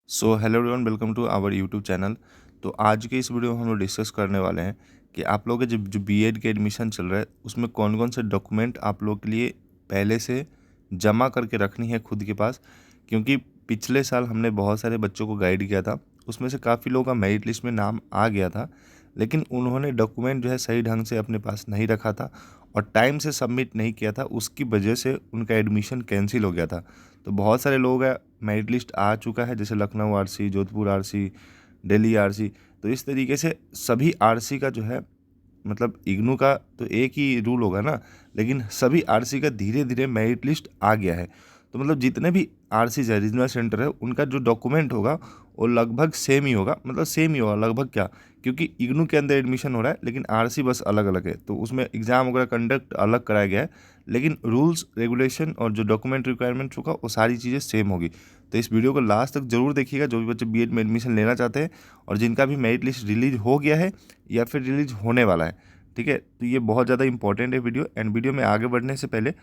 So hello everyone, welcome to our YouTube channel. तो आज के इस वीडियो में हम लोग डिस्कस करने वाले हैं कि आप लोगों के जो बीएड के एडमिशन चल रहा है उसमें कौन कौन से डॉक्यूमेंट आप लोग के लिए पहले से जमा करके रखनी है खुद के पास। क्योंकि पिछले साल हमने बहुत सारे बच्चों को गाइड किया था, उसमें से काफ़ी लोगों का मेरिट लिस्ट में नाम आ गया था, लेकिन उन्होंने डॉक्यूमेंट जो है सही ढंग से अपने पास नहीं रखा था और टाइम से सबमिट नहीं किया था। उसकी वजह से उनका एडमिशन कैंसिल हो गया था। तो बहुत सारे लोग हैं, मेरिट लिस्ट आ चुका है, जैसे Lucknow RC, Jodhpur RC, Delhi RC. तो इस तरीके से सभी आरसी का जो है, मतलब इग्नू का तो एक ही रूल होगा ना, लेकिन सभी आरसी का धीरे धीरे मेरिट लिस्ट आ गया है। तो मतलब जितने भी आरसी है, रीजनल सेंटर है, उनका जो डॉक्यूमेंट होगा वो लगभग सेम ही होगा। मतलब सेम ही होगा लगभग, क्या, क्योंकि इग्नू के अंदर एडमिशन हो रहा है लेकिन आरसी बस अलग अलग है, तो उसमें एग्ज़ाम वगैरह कंडक्ट अलग कराया गया है, लेकिन रूल्स रेगुलेशन और जो डॉक्यूमेंट रिक्वायरमेंट होगा वो सारी चीज़ें सेम होगी। तो इस वीडियो को लास्ट तक जरूर देखिएगा, जो भी बच्चे बीएड में एडमिशन लेना चाहते हैं और जिनका भी मेरिट लिस्ट रिलीज हो गया है या फिर रिलीज होने वाला है। ठीक है, तो ये बहुत ज़्यादा इंपॉर्टेंट है वीडियो। एंड वीडियो में आगे बढ़ने से पहले,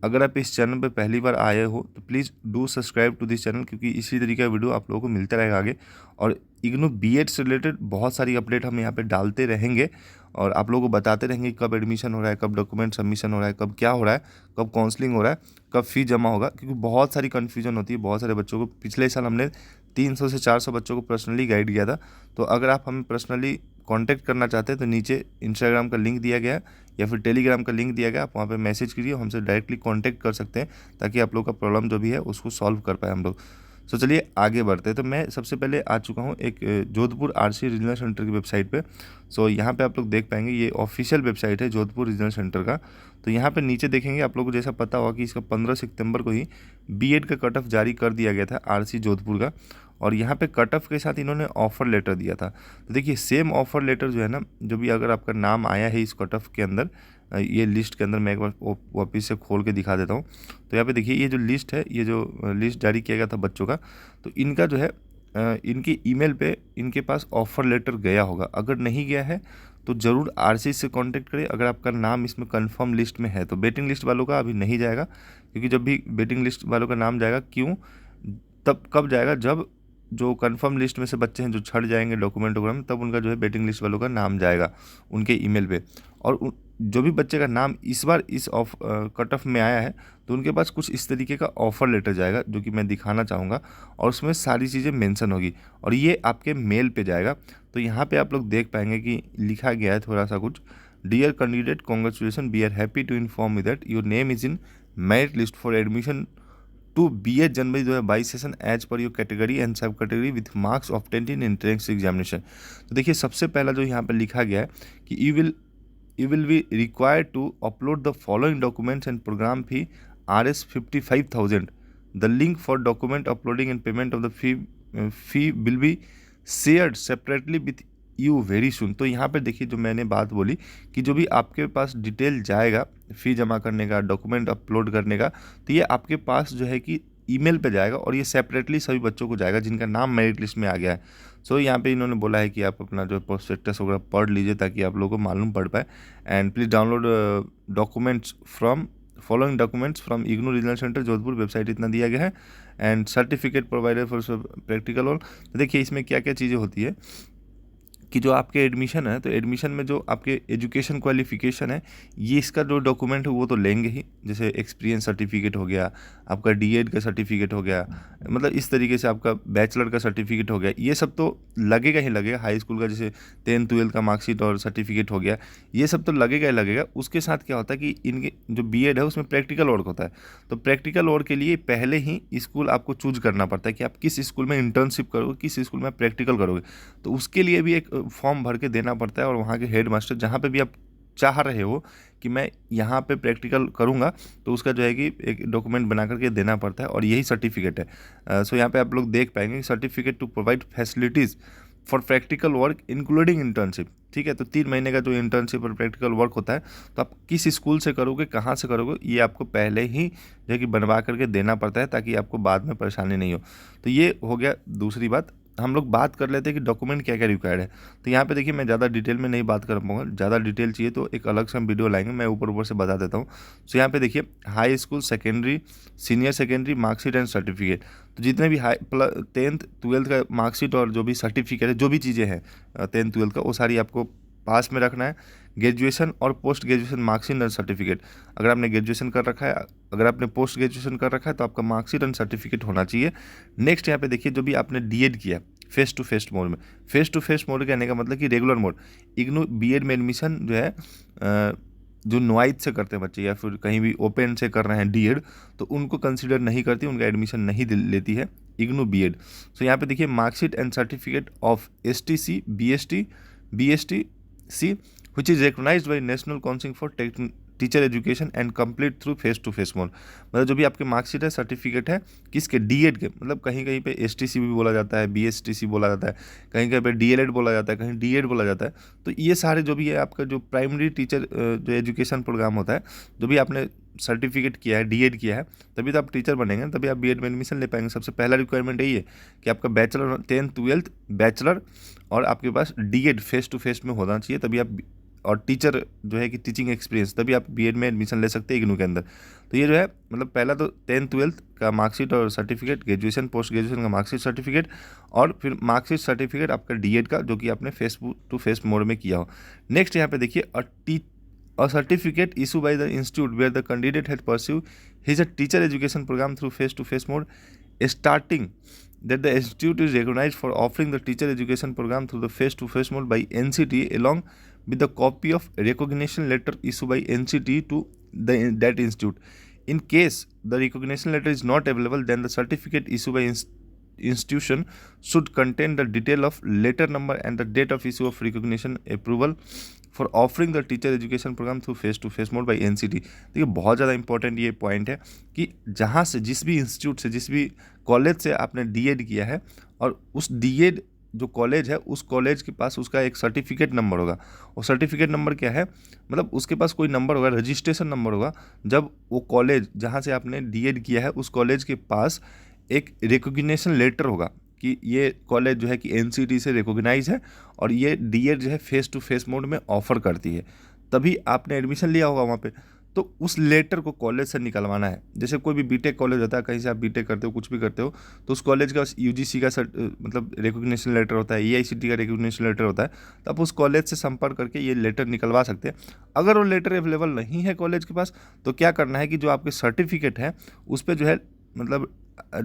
अगर आप इस चैनल पर पहली बार आए हो तो please do subscribe to this channel, क्योंकि इसी तरीके का वीडियो आप लोगों को मिलता रहेगा आगे। और इग्नू बीएड से रिलेटेड बहुत सारी अपडेट हम यहाँ पे डालते रहेंगे और आप लोगों को बताते रहेंगे कब एडमिशन हो रहा है, कब डॉक्यूमेंट सबमिशन हो रहा है, कब क्या हो रहा है, कब काउंसलिंग हो रहा है, कब फी जमा होगा। क्योंकि बहुत सारी कन्फ्यूजन होती है बहुत सारे बच्चों को। पिछले साल हमने 300 से 400 बच्चों को पर्सनली गाइड किया था। तो अगर आप हमें पर्सनली कांटेक्ट करना चाहते हैं तो नीचे इंस्टाग्राम का लिंक दिया गया है या फिर टेलीग्राम का लिंक दिया गया, आप वहाँ पे मैसेज कीजिए, हमसे डायरेक्टली कांटेक्ट कर सकते हैं ताकि आप लोग का प्रॉब्लम जो भी है उसको सॉल्व कर पाए हम लोग। सो चलिए आगे बढ़ते हैं। तो मैं सबसे पहले आ चुका हूँ एक जोधपुर आरसी रीजनल सेंटर की वेबसाइट पे। सो यहाँ पे आप लोग देख पाएंगे, ये ऑफिशियल वेबसाइट है जोधपुर रीजनल सेंटर का। तो यहाँ पे नीचे देखेंगे, आप लोग को जैसा पता होगा कि इसका 15 सितंबर को ही बीएड का कट ऑफ जारी कर दिया गया था आरसी जोधपुर का। और यहाँ पे कट ऑफ के साथ इन्होंने ऑफ़र लेटर दिया था। तो देखिए सेम ऑफ़र लेटर जो है ना, जो भी अगर आपका नाम आया है इस कट ऑफ के अंदर, ये लिस्ट के अंदर, मैं एक बार वापस से खोल के दिखा देता हूँ। तो यहाँ पे देखिए ये जो लिस्ट है, ये जो लिस्ट जारी किया गया था बच्चों का, तो इनका जो है इनकी ईमेल पे इनके पास ऑफ़र लेटर गया होगा। अगर नहीं गया है तो ज़रूर आरसी से कांटेक्ट करें। अगर आपका नाम इसमें कंफर्म लिस्ट में है तो वेटिंग लिस्ट वालों का अभी नहीं जाएगा, क्योंकि जब भी वेटिंग लिस्ट वालों का नाम जाएगा, क्यों, तब कब जाएगा, जब जो कंफर्म लिस्ट में से बच्चे हैं जो छट जाएंगे डॉक्यूमेंट वगैरह, तब उनका जो है वेटिंग लिस्ट वालों का नाम जाएगा उनके ईमेल पे। और जो भी बच्चे का नाम इस बार इस कट ऑफ में आया है तो उनके पास कुछ इस तरीके का ऑफ़र लेटर जाएगा, जो कि मैं दिखाना चाहूँगा, और उसमें सारी चीज़ें मेंशन होगी और ये आपके मेल पे जाएगा। तो यहाँ पे आप लोग देख पाएंगे कि लिखा गया है थोड़ा सा कुछ, dear candidate, congratulations, we are happy to inform you that your name is in merit list for admission to BA January 2022 session as per your category and sub category with marks obtained in entrance examination. तो देखिए सबसे पहला जो यहाँ पर लिखा गया है कि you will be required to upload the following documents and program fee RS 55,000। The link for document uploading and payment of the fee will be shared separately with you very soon. तो यहाँ पे देखिए जो मैंने बात बोली कि जो भी आपके पास डिटेल जाएगा फ़ी जमा करने का, डॉक्यूमेंट अपलोड करने का, तो ये आपके पास जो है कि ईमेल पे जाएगा और ये सेपरेटली सभी बच्चों को जाएगा जिनका नाम मेरिट लिस्ट में आ गया है। सो यहाँ पे इन्होंने बोला है कि आप अपना जो प्रोस्पेक्टस वगैरह पढ़ लीजिए ताकि आप लोगों को मालूम पड़ पाए। And please download documents from following documents from IGNOU regional centre Jodhpur, website इतना दिया गया है। And certificate provided for practical और, तो देखिए इसमें क्या क्या चीज़ें होती है कि जो आपके एडमिशन है, तो एडमिशन में जो आपके एजुकेशन क्वालिफिकेशन है, ये इसका जो डॉक्यूमेंट है वो तो लेंगे ही, जैसे एक्सपीरियंस सर्टिफिकेट हो गया, आपका डीएड का सर्टिफिकेट हो गया, मतलब इस तरीके से आपका बैचलर का सर्टिफिकेट हो गया, ये सब तो लगेगा ही लगेगा। हाई स्कूल का जैसे 10th-12th का मार्कशीट और सर्टिफिकेट हो गया, ये सब तो लगेगा ही लगेगा। उसके साथ क्या होता है कि इनके जो बीएड है उसमें प्रैक्टिकल वर्क होता है, तो प्रैक्टिकल वर्क के लिए पहले ही स्कूल आपको चूज करना पड़ता है कि आप किस स्कूल में इंटर्नशिप करोगे, किस स्कूल में प्रैक्टिकल करोगे। तो उसके लिए भी एक फॉर्म भर के देना पड़ता है और वहाँ के हेड मास्टर जहाँ पे भी आप चाह रहे हो कि मैं यहाँ पे प्रैक्टिकल करूँगा, तो उसका जो है कि एक डॉक्यूमेंट बना करके देना पड़ता है और यही सर्टिफिकेट है। सो यहाँ पे आप लोग देख पाएंगे certificate to provide facilities for practical work including internship. ठीक है, तो 3 महीने का जो इंटर्नशिप और प्रैक्टिकल वर्क होता है, तो आप किस स्कूल से करोगे, कहाँ से करोगे, ये आपको पहले ही जो है कि बनवा करके देना पड़ता है ताकि आपको बाद में परेशानी नहीं हो। तो ये हो गया दूसरी बात। हम लोग बात कर लेते हैं कि डॉक्यूमेंट क्या क्या रिक्वायर्ड है। तो यहाँ पे देखिए मैं ज़्यादा डिटेल में नहीं बात कर पाऊँगा, ज़्यादा डिटेल चाहिए तो एक अलग से हम वीडियो लाएंगे, मैं ऊपर ऊपर से बता देता हूँ। तो यहाँ पे देखिए high school, secondary, senior secondary, marksheet and certificate. तो जितने भी हाई 10th 12th का मार्कशीट और जो भी सर्टिफिकेट है, जो भी चीज़ें हैं 10th 12th का, वो सारी आपको पास में रखना है। ग्रेजुएशन और post graduation marksheet and certificate, अगर आपने ग्रेजुएशन कर रखा है, अगर आपने पोस्ट ग्रेजुएशन कर रखा है तो आपका मार्कशीट एंड सर्टिफिकेट होना चाहिए। नेक्स्ट यहाँ पे देखिए जो भी आपने डीएड किया फेस टू फेस मोड में, फेस टू फेस मोड कहने का मतलब कि रेगुलर मोड, इग्नू बीएड में एडमिशन जो है जो नॉइज से करते हैं बच्चे या फिर कहीं भी ओपन से कर रहे हैं डीएड, तो उनको कंसिडर नहीं करती, उनका एडमिशन नहीं लेती है इग्नू बीएड। सो यहाँ पे देखिए marksheet and certificate of STC, BSTC which is recognized by National Council for teacher education and complete through face to face mode. मतलब जो भी आपके मार्कशीट है, सर्टिफिकेट है किसके, डीएड के, मतलब कहीं कहीं पे एसटीसी भी बोला जाता है, बीएसटीसी बोला जाता है, कहीं कहीं पे डीएलएड बोला जाता है, कहीं डीएड बोला जाता है। तो ये सारे जो भी है आपका जो प्राइमरी टीचर जो एजुकेशन प्रोग्राम होता है, जो भी आपने सर्टिफिकेट किया है, डीएड किया है, तभी तो आप टीचर बनेंगे, तभी आप बीएड में एडमिशन ले पाएंगे। सबसे पहला रिक्वायरमेंट यही है कि आपका बैचलर 10th 12th बैचलर और आपके पास डीएड फेस टू फेस में होना चाहिए, तभी आप, और टीचर जो है कि टीचिंग एक्सपीरियंस, तभी आप बीएड में एडमिशन ले सकते हैं इग्नू के अंदर। तो ये जो है मतलब पहला तो 10th 12th का मार्कशीट और सर्टिफिकेट, ग्रेजुएशन पोस्ट ग्रेजुएशन का मार्कशीट सर्टिफिकेट, और फिर मार्कशीट सर्टिफिकेट आपका डीएड का जो कि आपने फेस टू फेस मोड में किया हो। नेक्स्ट यहाँ पे देखिए a certificate issued by the institute where the candidate had pursued his teacher education program through face-to-face mode, starting that the institute is recognized for offering the teacher education program through the face-to-face mode by NCT along with the copy of recognition letter issued by NCT to that institute. In case the recognition letter is not available, then the certificate issued by institution should contain the detail of letter number and the date of issue of recognition approval for offering the teacher education program through face to face mode by NCT. देखिए बहुत ज़्यादा important ये point है कि जहाँ से, जिस भी इंस्टीट्यूट से, जिस भी कॉलेज से आपने डीएड किया है, और उस डीएड जो कॉलेज है उस कॉलेज के पास उसका एक सर्टिफिकेट नंबर होगा। और सर्टिफिकेट नंबर क्या है, मतलब उसके पास कोई नंबर होगा, रजिस्ट्रेशन नंबर होगा। जब वो कॉलेज जहाँ से आपने डीएड किया है उस कॉलेज के पास एक रिकॉग्निशन लेटर होगा कि ये कॉलेज जो है कि एनसीटी से रिकॉग्नाइज है और ये डीएड जो है फेस टू फेस मोड में ऑफर करती है, तभी आपने एडमिशन लिया होगा वहाँ पे। तो उस लेटर को कॉलेज से निकलवाना है। जैसे कोई भी बीटेक कॉलेज होता है, कहीं से आप बीटेक करते हो, कुछ भी करते हो, तो उस कॉलेज का यूजीसी का मतलब रिकॉग्निशन लेटर होता है, एआईसीटी का रिकॉग्निशन लेटर होता है, तो आप उस कॉलेज से संपर्क करके ये लेटर निकलवा सकते हैं। अगर वो लेटर अवेलेबल नहीं है कॉलेज के पास, तो क्या करना है कि जो आपके सर्टिफिकेट है उस पर जो है, मतलब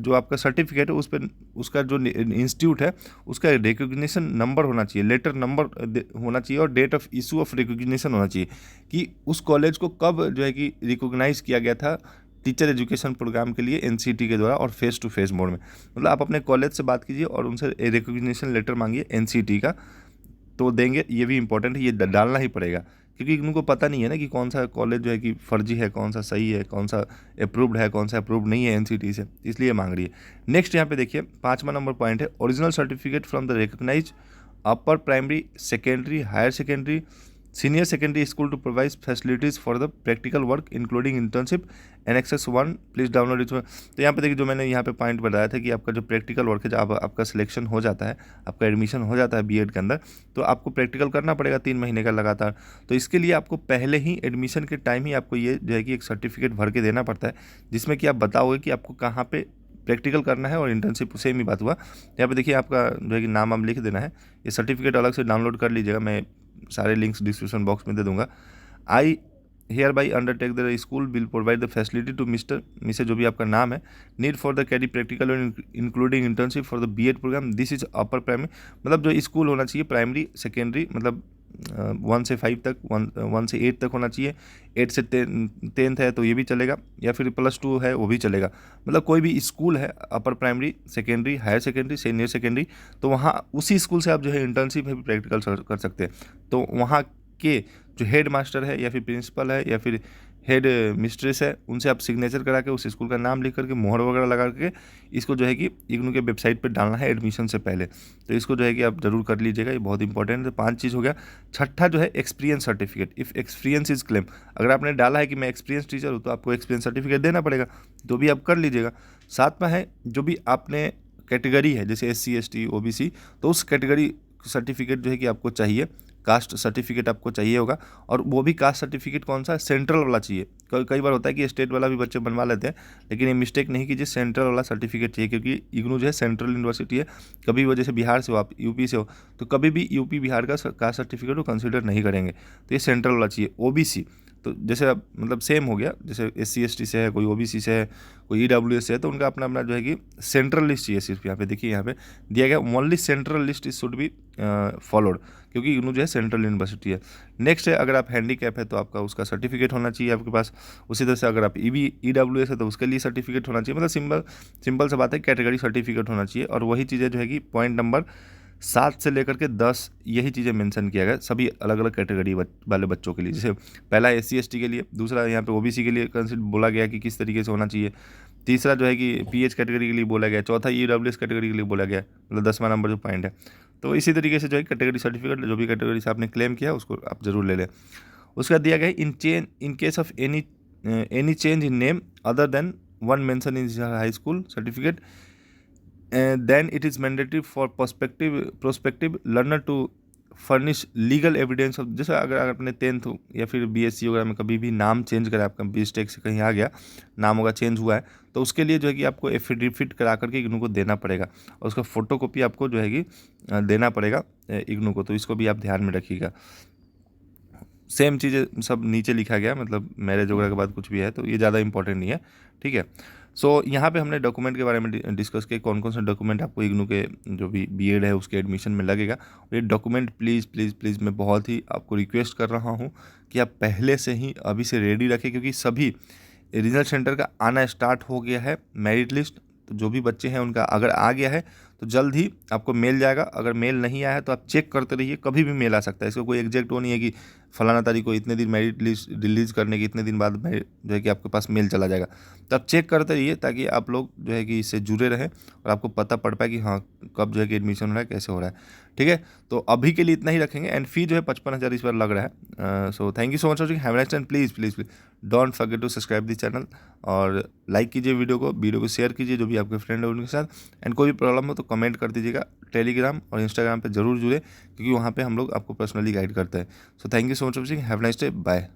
जो आपका सर्टिफिकेट है उस पर उसका जो इंस्टीट्यूट है उसका रिकॉग्निशन नंबर होना चाहिए, लेटर नंबर होना चाहिए, और date of issue of recognition होना चाहिए कि उस कॉलेज को कब जो है कि रिकॉग्नाइज किया गया था टीचर एजुकेशन प्रोग्राम के लिए एनसीटी के द्वारा और फेस टू फेस मोड में। मतलब आप अपने कॉलेज से बात कीजिए और उनसे रिकॉग्निशन लेटर मांगिए एनसीटी का, तो देंगे। ये भी इंपॉर्टेंट है, ये डालना ही पड़ेगा, क्योंकि इनको पता नहीं है ना कि कौन सा कॉलेज जो है कि फर्जी है, कौन सा सही है, कौन सा अप्रूव्ड है, कौन सा अप्रूव्ड नहीं है एनसीटी से, इसलिए मांग रही है। नेक्स्ट यहाँ पे देखिए 5वां नंबर पॉइंट है original certificate from the recognise upper primary, secondary, higher secondary, senior secondary school to provide facilities for the practical work including internship annexes 1 please download it. तो यहाँ पे देखिए जो मैंने यहाँ पे पॉइंट बताया था कि आपका जो प्रैक्टिकल वर्क है, जब आपका सिलेक्शन हो जाता है, आपका एडमिशन हो जाता है बीएड के अंदर, तो आपको प्रैक्टिकल करना पड़ेगा 3 महीने का लगातार। तो इसके लिए आपको पहले ही एडमिशन के टाइम ही आपको ये जो है कि एक सर्टिफिकेट भर के देना पड़ता है, जिसमें कि आप बताओगे कि आपको कहाँ पे प्रैक्टिकल करना है और इंटर्नशिप, सेम ही बात हुआ। यहाँ पे देखिए आपका जो है कि नाम हम लिख देना है, ये सर्टिफिकेट अलग से डाउनलोड कर लीजिएगा, मैं सारे लिंक्स डिस्क्रिप्शन बॉक्स में दे दूंगा। I hereby undertake the school will provide the facility to mister जो भी आपका नाम है, need for the carry practical including internship for the BEd programme, this is upper primary. मतलब जो स्कूल होना चाहिए प्राइमरी सेकेंडरी, मतलब 1 से 5 तक, 1 से 8 तक होना चाहिए, 8 से 10th है तो ये भी चलेगा, या फिर +2 है वो भी चलेगा। मतलब कोई भी स्कूल है upper primary, secondary, higher secondary, senior secondary, तो वहाँ उसी स्कूल से आप जो है इंटर्नशिप है प्रैक्टिकल कर सकते हैं। तो वहाँ के जो हेड मास्टर है या फिर प्रिंसिपल है या फिर हेड मिस्ट्रेस है, उनसे आप सिग्नेचर करा के उस स्कूल का नाम लिख करके मोहर वगैरह लगा के इसको जो है कि इग्नू के वेबसाइट पे डालना है एडमिशन से पहले। तो इसको जो है कि आप जरूर कर लीजिएगा, ये बहुत इंपॉर्टेंट है। 5 चीज़ हो गया। छठा जो है experience certificate, if experience is claim. अगर आपने डाला है कि मैं एक्सपीरियंस टीचर हूँ तो आपको एक्सपीरियंस सर्टिफिकेट देना पड़ेगा, तो भी आप कर लीजिएगा। 7वां है जो भी आपने कैटेगरी है, जैसे SC ST OBC, तो उस कैटेगरी सर्टिफिकेट जो है कि आपको चाहिए, कास्ट सर्टिफिकेट आपको चाहिए होगा। और वो भी कास्ट सर्टिफिकेट कौन सा, सेंट्रल वाला चाहिए। कई बार होता है कि स्टेट वाला भी बच्चे बनवा लेते हैं, लेकिन ये मिस्टेक नहीं कीजिए, सेंट्रल वाला सर्टिफिकेट चाहिए, क्योंकि इग्नू जो है सेंट्रल यूनिवर्सिटी है। कभी वो जैसे बिहार से हो आप, यूपी से हो, तो कभी भी यूपी बिहार का कास्ट सर्टिफिकेट वो कंसिडर नहीं करेंगे, तो ये सेंट्रल वाला चाहिए। OBC तो जैसे अब मतलब सेम हो गया, जैसे SC ST से है, कोई OBC से है, कोई EWS से है, तो उनका अपना अपना जो है कि सेंट्रल लिस्ट चाहिए। सिर्फ यहाँ पे देखिए, यहाँ पे दिया गया only central list is should be followed, क्योंकि इग्नू जो है सेंट्रल यूनिवर्सिटी है। नेक्स्ट है, अगर आप हैंडीकैप है तो आपका उसका सर्टिफिकेट होना चाहिए आपके पास। उसी तरह से अगर आप EWS है तो उसके लिए सर्टिफिकेट होना चाहिए। मतलब सिंपल सा बात है, कैटेगरी सर्टिफिकेट होना चाहिए। और वही चीज़ें जो है कि पॉइंट नंबर 7 से लेकर के 10 यही चीज़ें मेंशन किया गया सभी अलग अलग कैटेगरी वाले बच्चों के लिए। जैसे पहला SC ST के लिए, दूसरा यहाँ पे OBC के लिए कंसिडर बोला गया कि किस तरीके से होना चाहिए, तीसरा जो है कि PH कैटेगरी के लिए बोला गया, चौथा EWS कैटेगरी के लिए बोला गया, मतलब 10वां नंबर जो पॉइंट है। तो इसी तरीके से जो है कैटेगरी सर्टिफिकेट जो भी कैटेगरी से आपने क्लेम किया उसको आप जरूर ले लें। उसका दिया गया in case of any change in name other than one mention in high school certificate, then it is mandatory for prospective learner to furnish legal evidence of, जैसे अगर अपने 10th या फिर BSc वगैरह में कभी भी नाम चेंज करा, आपका मिस्टेक से कहीं आ गया, नाम होगा चेंज हुआ है, तो उसके लिए जो है कि आपको एफिडेविट करा करके इग्नू को देना पड़ेगा, और उसका फोटोकॉपी आपको जो है कि देना पड़ेगा इग्नू को। तो इसको भी आप ध्यान में रखिएगा। सेम चीज़ें सब नीचे लिखा गया, मतलब मैरिज वगैरह के बाद कुछ भी है तो ये ज़्यादा इंपॉर्टेंट नहीं है, ठीक है। सो यहाँ पे हमने डॉक्यूमेंट के बारे में डिस्कस किया, कौन कौन से डॉक्यूमेंट आपको इग्नू के जो भी BEd है उसके एडमिशन में लगेगा। और ये डॉक्यूमेंट प्लीज़ प्लीज़ प्लीज़ मैं बहुत ही आपको रिक्वेस्ट कर रहा हूँ कि आप पहले से ही अभी से रेडी रखें, क्योंकि सभी रिजल्ट सेंटर का आना स्टार्ट हो गया है। मेरिट लिस्ट तो जो भी बच्चे हैं उनका अगर आ गया है तो जल्द ही आपको मेल जाएगा। अगर मेल नहीं आया है तो आप चेक करते रहिए, कभी भी मेल आ सकता है। इसका कोई एग्जैक्ट वो नहीं है कि फलाना तारीख को इतने दिन मेरिट लिस्ट रिलीज़ करने के इतने दिन बाद जो है कि आपके पास मेल चला जाएगा। तो आप चेक करते रहिए, ताकि आप लोग जो है कि इससे जुड़े रहें और आपको पता पड़ पाए कि हाँ कब जो है कि एडमिशन हो रहा है, कैसे हो रहा है, ठीक है। तो अभी के लिए इतना ही रखेंगे। एंड फी जो है 55,000 इस बार लग रहा है। So thank you so much watching, have a nice time. Please please please don't forget to subscribe this channel, और लाइक कीजिए वीडियो को शेयर कीजिए जो भी आपके फ्रेंड है उनके साथ। एंड कोई भी प्रॉब्लम हो तो कमेंट कर दीजिएगा। टेलीग्राम और इंस्टाग्राम पे जरूर जुड़े, क्योंकि वहाँ पे हम लोग आपको पर्सनली गाइड करते हैं। So thank you so much for watching, have a nice day, bye.